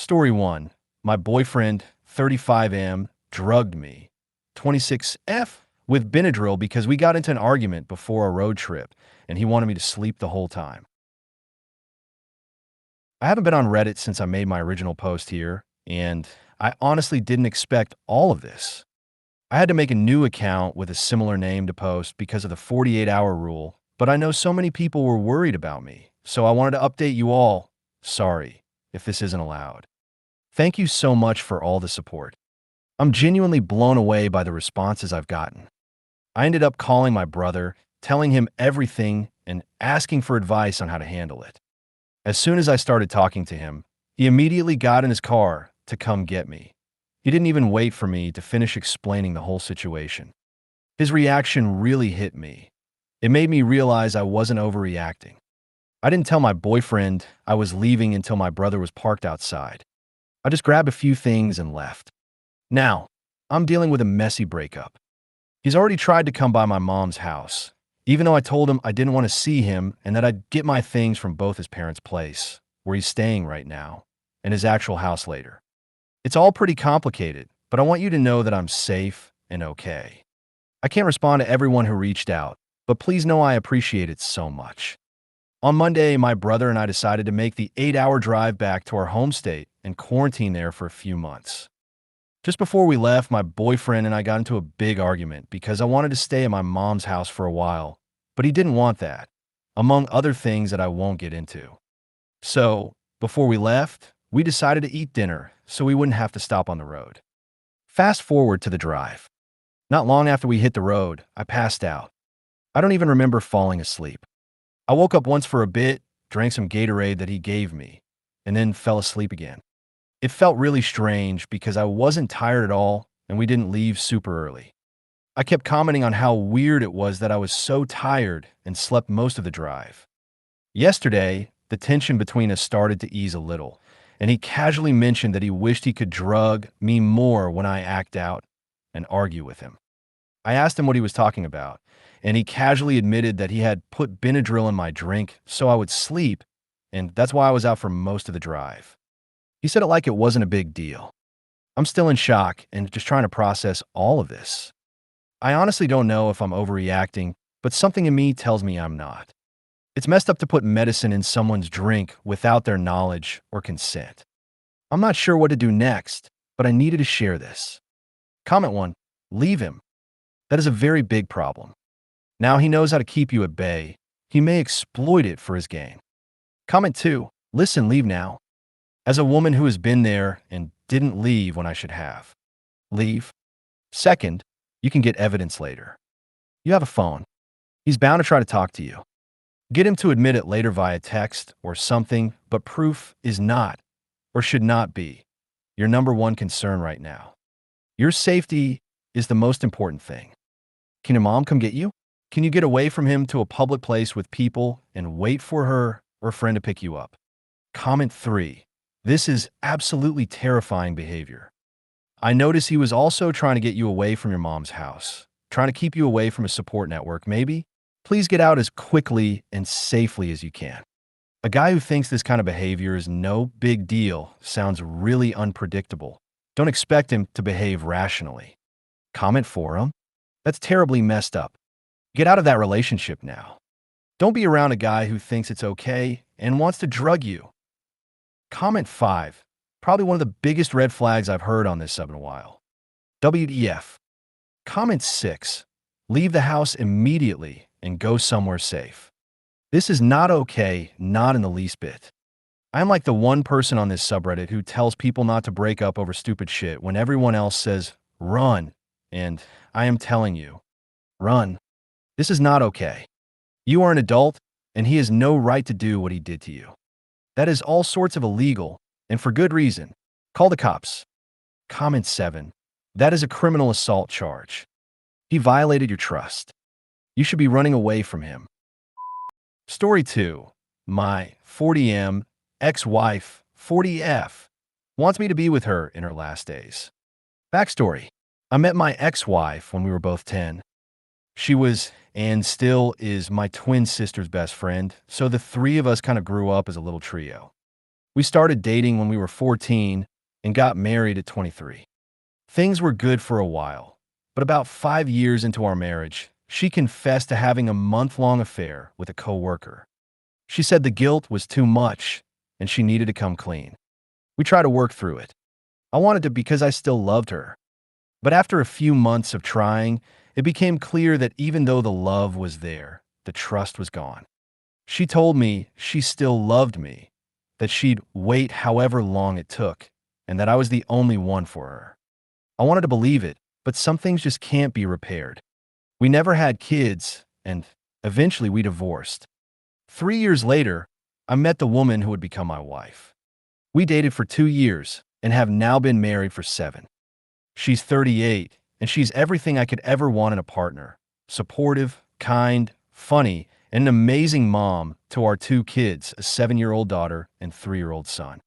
Story 1. My boyfriend, 35M, drugged me, 26F, with Benadryl because we got into an argument before a road trip and he wanted me to sleep the whole time. I haven't been on Reddit since I made my original post here, and I honestly didn't expect all of this. I had to make a new account with a similar name to post because of the 48-hour rule, but I know so many people were worried about me, so I wanted to update you all. Sorry if this isn't allowed. Thank you so much for all the support. I'm genuinely blown away by the responses I've gotten. I ended up calling my brother, telling him everything, and asking for advice on how to handle it. As soon as I started talking to him, he immediately got in his car to come get me. He didn't even wait for me to finish explaining the whole situation. His reaction really hit me. It made me realize I wasn't overreacting. I didn't tell my boyfriend I was leaving until my brother was parked outside. I just grabbed a few things and left. Now, I'm dealing with a messy breakup. He's already tried to come by my mom's house, even though I told him I didn't want to see him and that I'd get my things from both his parents' place, where he's staying right now, and his actual house later. It's all pretty complicated, but I want you to know that I'm safe and okay. I can't respond to everyone who reached out, but please know I appreciate it so much. On Monday, my brother and I decided to make the 8-hour drive back to our home state and quarantine there for a few months. Just before we left, my boyfriend and I got into a big argument because I wanted to stay at my mom's house for a while, but he didn't want that, among other things that I won't get into. So, before we left, we decided to eat dinner so we wouldn't have to stop on the road. Fast forward to the drive. Not long after we hit the road, I passed out. I don't even remember falling asleep. I woke up once for a bit, drank some Gatorade that he gave me, and then fell asleep again. It felt really strange because I wasn't tired at all and we didn't leave super early. I kept commenting on how weird it was that I was so tired and slept most of the drive. Yesterday, the tension between us started to ease a little, and he casually mentioned that he wished he could drug me more when I act out and argue with him. I asked him what he was talking about, and he casually admitted that he had put Benadryl in my drink so I would sleep, and that's why I was out for most of the drive. He said it like it wasn't a big deal. I'm still in shock and just trying to process all of this. I honestly don't know if I'm overreacting, but something in me tells me I'm not. It's messed up to put medicine in someone's drink without their knowledge or consent. I'm not sure what to do next, but I needed to share this. Comment 1. Leave him. That is a very big problem. Now he knows how to keep you at bay. He may exploit it for his gain. Comment 2. Listen, leave now. As a woman who has been there and didn't leave when I should have. Leave. Second, you can get evidence later. You have a phone. He's bound to try to talk to you. Get him to admit it later via text or something, but proof is not, or should not be, your number one concern right now. Your safety is the most important thing. Can your mom come get you? Can you get away from him to a public place with people and wait for her or a friend to pick you up? Comment 3. This is absolutely terrifying behavior. I notice he was also trying to get you away from your mom's house, trying to keep you away from a support network, maybe? Please get out as quickly and safely as you can. A guy who thinks this kind of behavior is no big deal sounds really unpredictable. Don't expect him to behave rationally. Comment 4. That's terribly messed up. Get out of that relationship now. Don't be around a guy who thinks it's okay and wants to drug you. Comment 5. Probably one of the biggest red flags I've heard on this sub in a while. WTF. Comment 6. Leave the house immediately and go somewhere safe. This is not okay, not in the least bit. I'm like the one person on this subreddit who tells people not to break up over stupid shit when everyone else says, run. And I am telling you, run. This is not okay. You are an adult, and he has no right to do what he did to you. That is all sorts of illegal, and for good reason. Call the cops. Comment 7. That is a criminal assault charge. He violated your trust. You should be running away from him. Story 2. My 40M ex-wife, 40F, wants me to be with her in her last days. Backstory. I met my ex-wife when we were both 10. She was, and still is, my twin sister's best friend, so the three of us kind of grew up as a little trio. We started dating when we were 14 and got married at 23. Things were good for a while, but about 5 years into our marriage, she confessed to having a month-long affair with a coworker. She said the guilt was too much and she needed to come clean. We tried to work through it. I wanted to because I still loved her. But after a few months of trying, it became clear that even though the love was there, the trust was gone. She told me she still loved me, that she'd wait however long it took, and that I was the only one for her. I wanted to believe it, but some things just can't be repaired. We never had kids, and eventually we divorced. 3 years later, I met the woman who would become my wife. We dated for 2 years and have now been married for 7. She's 38, and she's everything I could ever want in a partner: supportive, kind, funny, and an amazing mom to our 2 kids, a 7-year-old daughter and 3-year-old son.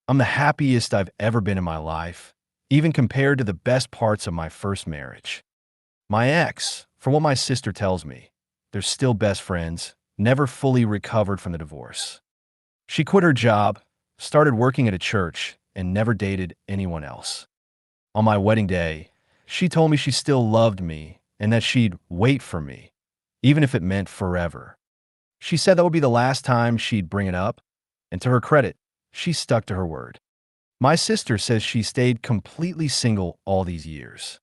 I'm the happiest I've ever been in my life, even compared to the best parts of my first marriage. My ex, from what my sister tells me, they're still best friends, never fully recovered from the divorce. She quit her job, started working at a church, and never dated anyone else. On my wedding day, she told me she still loved me and that she'd wait for me, even if it meant forever. She said that would be the last time she'd bring it up, and to her credit, she stuck to her word. My sister says she stayed completely single all these years.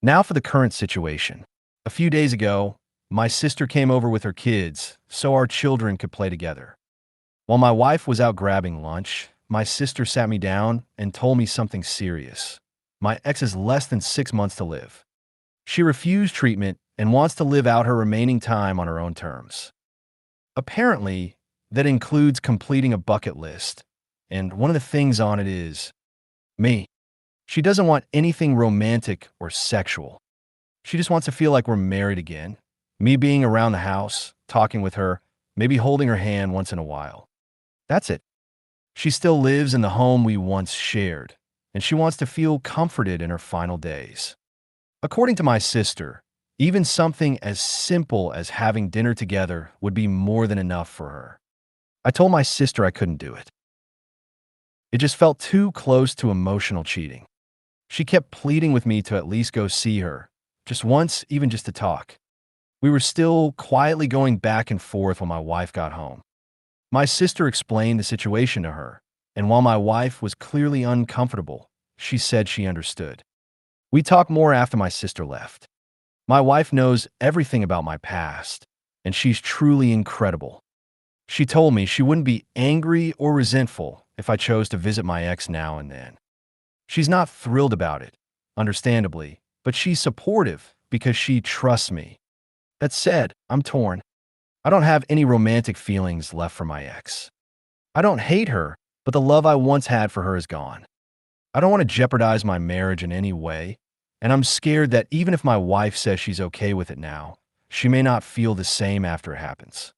Now for the current situation. A few days ago, my sister came over with her kids so our children could play together. While my wife was out grabbing lunch, my sister sat me down and told me something serious. My ex has less than 6 months to live. She refused treatment and wants to live out her remaining time on her own terms. Apparently, that includes completing a bucket list, and one of the things on it is me. She doesn't want anything romantic or sexual. She just wants to feel like we're married again. Me being around the house, talking with her, maybe holding her hand once in a while. That's it. She still lives in the home we once shared, and she wants to feel comforted in her final days. According to my sister, even something as simple as having dinner together would be more than enough for her. I told my sister I couldn't do it. It just felt too close to emotional cheating. She kept pleading with me to at least go see her, just once, even just to talk. We were still quietly going back and forth when my wife got home. My sister explained the situation to her, and while my wife was clearly uncomfortable, she said she understood. We talked more after my sister left. My wife knows everything about my past, and she's truly incredible. She told me she wouldn't be angry or resentful if I chose to visit my ex now and then. She's not thrilled about it, understandably, but she's supportive because she trusts me. That said, I'm torn. I don't have any romantic feelings left for my ex. I don't hate her, but the love I once had for her is gone. I don't want to jeopardize my marriage in any way, and I'm scared that even if my wife says she's okay with it now, she may not feel the same after it happens.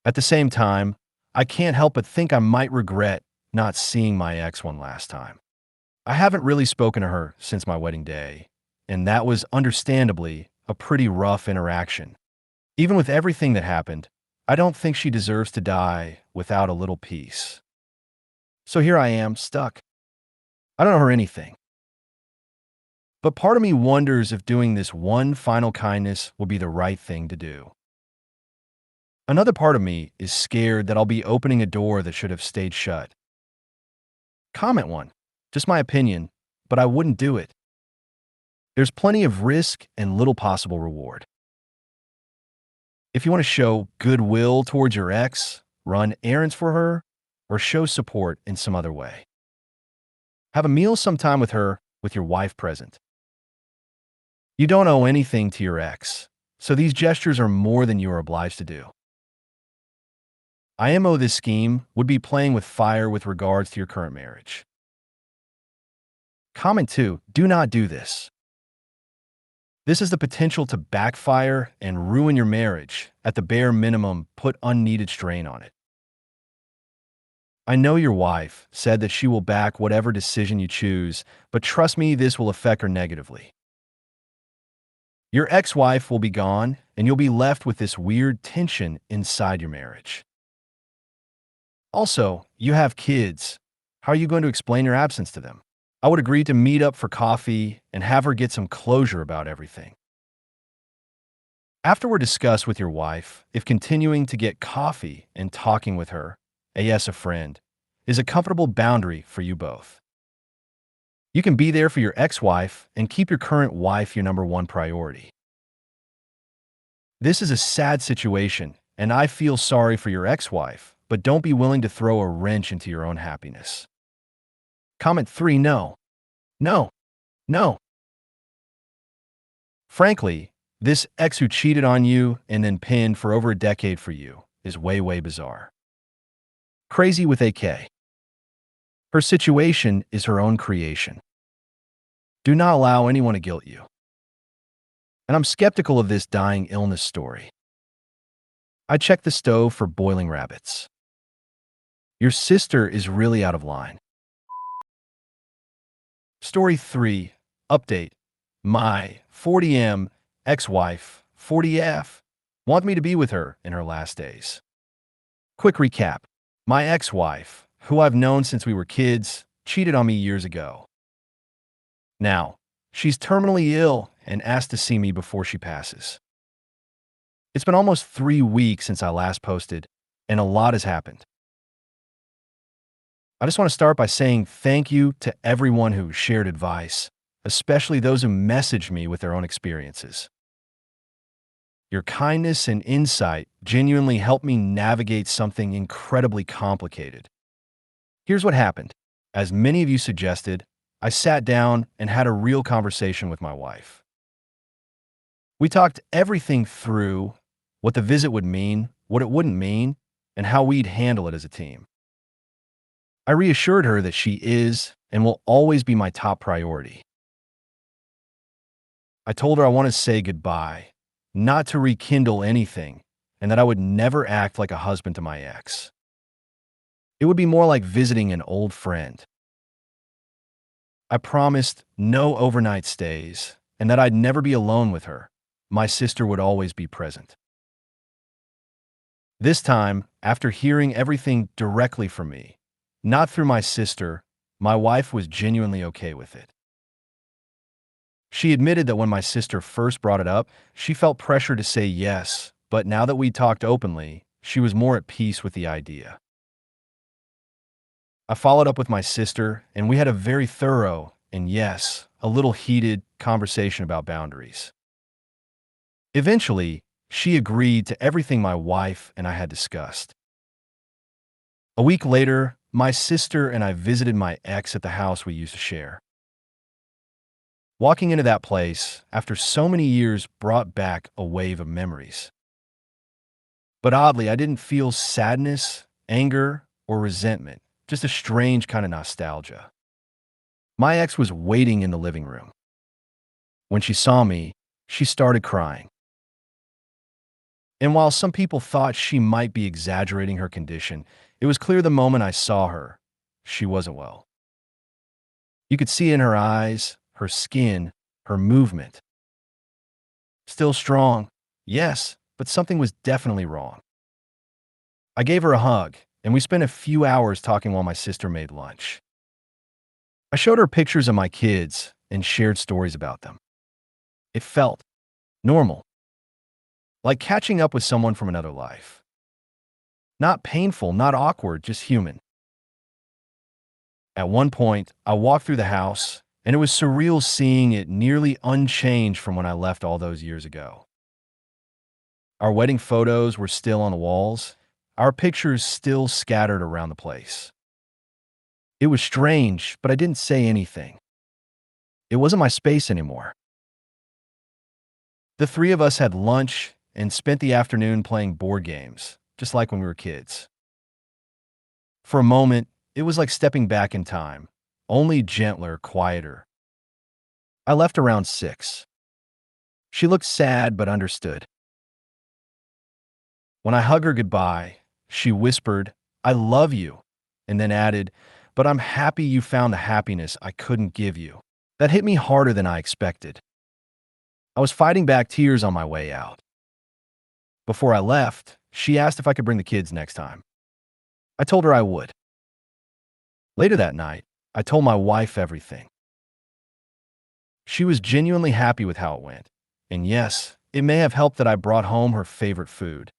At the same time, I can't help but think I might regret not seeing my ex one last time. I haven't really spoken to her since my wedding day, and that was understandably a pretty rough interaction. Even with everything that happened, I don't think she deserves to die without a little peace. So here I am, stuck. I don't know her anything. But part of me wonders if doing this one final kindness will be the right thing to do. Another part of me is scared that I'll be opening a door that should have stayed shut. Comment one. Just my opinion, but I wouldn't do it. There's plenty of risk and little possible reward. If you want to show goodwill towards your ex, run errands for her, or show support in some other way. Have a meal sometime with her with your wife present. You don't owe anything to your ex, so these gestures are more than you are obliged to do. IMO this scheme would be playing with fire with regards to your current marriage. Comment 2. Do not do this. This has the potential to backfire and ruin your marriage, at the bare minimum, put unneeded strain on it. I know your wife said that she will back whatever decision you choose, but trust me, this will affect her negatively. Your ex-wife will be gone, and you'll be left with this weird tension inside your marriage. Also, you have kids. How are you going to explain your absence to them? I would agree to meet up for coffee and have her get some closure about everything. Afterward, discuss with your wife if continuing to get coffee and talking with her, as a friend, is a comfortable boundary for you both. You can be there for your ex-wife and keep your current wife your number one priority. This is a sad situation, and I feel sorry for your ex-wife, but don't be willing to throw a wrench into your own happiness. Comment 3. No. No. No. Frankly, this ex who cheated on you and then pinned for over a decade for you is way, way bizarre. Crazy with a K. Her situation is her own creation. Do not allow anyone to guilt you. And I'm skeptical of this dying illness story. I checked the stove for boiling rabbits. Your sister is really out of line. Story 3. Update. My 40M ex-wife, 40F, want me to be with her in her last days. Quick recap. My ex-wife, who I've known since we were kids, cheated on me years ago. Now, she's terminally ill and asked to see me before she passes. It's been almost 3 weeks since I last posted, and a lot has happened. I just want to start by saying thank you to everyone who shared advice, especially those who messaged me with their own experiences. Your kindness and insight genuinely helped me navigate something incredibly complicated. Here's what happened. As many of you suggested, I sat down and had a real conversation with my wife. We talked everything through: what the visit would mean, what it wouldn't mean, and how we'd handle it as a team. I reassured her that she is and will always be my top priority. I told her I wanted to say goodbye, not to rekindle anything, and that I would never act like a husband to my ex. It would be more like visiting an old friend. I promised no overnight stays and that I'd never be alone with her. My sister would always be present. This time, after hearing everything directly from me, not through my sister, my wife was genuinely okay with it. She admitted that when my sister first brought it up, she felt pressure to say yes, but now that we talked openly, she was more at peace with the idea. I followed up with my sister, and we had a very thorough, and yes, a little heated conversation about boundaries. Eventually, she agreed to everything my wife and I had discussed. A week later, my sister and I visited my ex at the house we used to share. Walking into that place, after so many years, brought back a wave of memories. But oddly, I didn't feel sadness, anger, or resentment, just a strange kind of nostalgia. My ex was waiting in the living room. When she saw me, she started crying. And while some people thought she might be exaggerating her condition, it was clear the moment I saw her, she wasn't well. You could see in her eyes, her skin, her movement. Still strong, yes, but something was definitely wrong. I gave her a hug, and we spent a few hours talking while my sister made lunch. I showed her pictures of my kids and shared stories about them. It felt normal, like catching up with someone from another life. Not painful, not awkward, just human. At one point, I walked through the house, and it was surreal seeing it nearly unchanged from when I left all those years ago. Our wedding photos were still on the walls, our pictures still scattered around the place. It was strange, but I didn't say anything. It wasn't my space anymore. The three of us had lunch and spent the afternoon playing board games, just like when we were kids. For a moment, it was like stepping back in time, only gentler, quieter. I left around 6. She looked sad but understood. When I hugged her goodbye, she whispered, "I love you," and then added, "But I'm happy you found the happiness I couldn't give you." That hit me harder than I expected. I was fighting back tears on my way out. Before I left, she asked if I could bring the kids next time. I told her I would. Later that night, I told my wife everything. She was genuinely happy with how it went. And yes, it may have helped that I brought home her favorite food.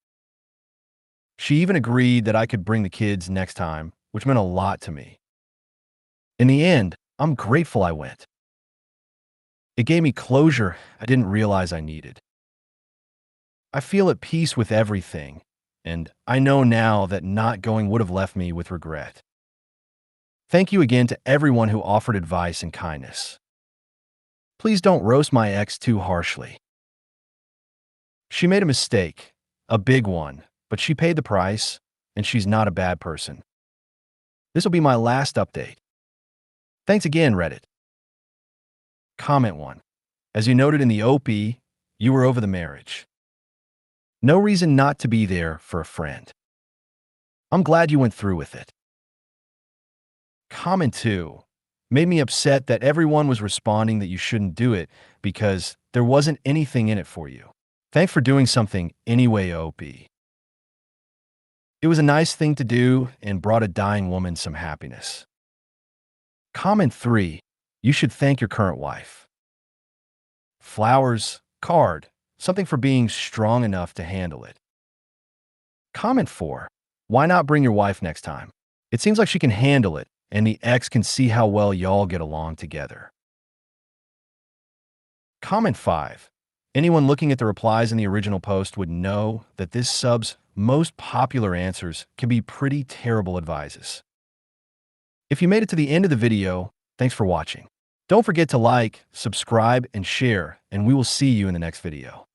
She even agreed that I could bring the kids next time, which meant a lot to me. In the end, I'm grateful I went. It gave me closure I didn't realize I needed. I feel at peace with everything, and I know now that not going would have left me with regret. Thank you again to everyone who offered advice and kindness. Please don't roast my ex too harshly. She made a mistake, a big one, but she paid the price, and she's not a bad person. This will be my last update. Thanks again, Reddit. Comment 1. As you noted in the OP, you were over the marriage. No reason not to be there for a friend. I'm glad you went through with it. Comment 2. Made me upset that everyone was responding that you shouldn't do it because there wasn't anything in it for you. Thanks for doing something anyway, OP. It was a nice thing to do and brought a dying woman some happiness. Comment 3. You should thank your current wife. Flowers, card, something for being strong enough to handle it. Comment 4. Why not bring your wife next time? It seems like she can handle it, and the ex can see how well y'all get along together. Comment 5. Anyone looking at the replies in the original post would know that this sub's most popular answers can be pretty terrible advices. If you made it to the end of the video, thanks for watching. Don't forget to like, subscribe, and share, and we will see you in the next video.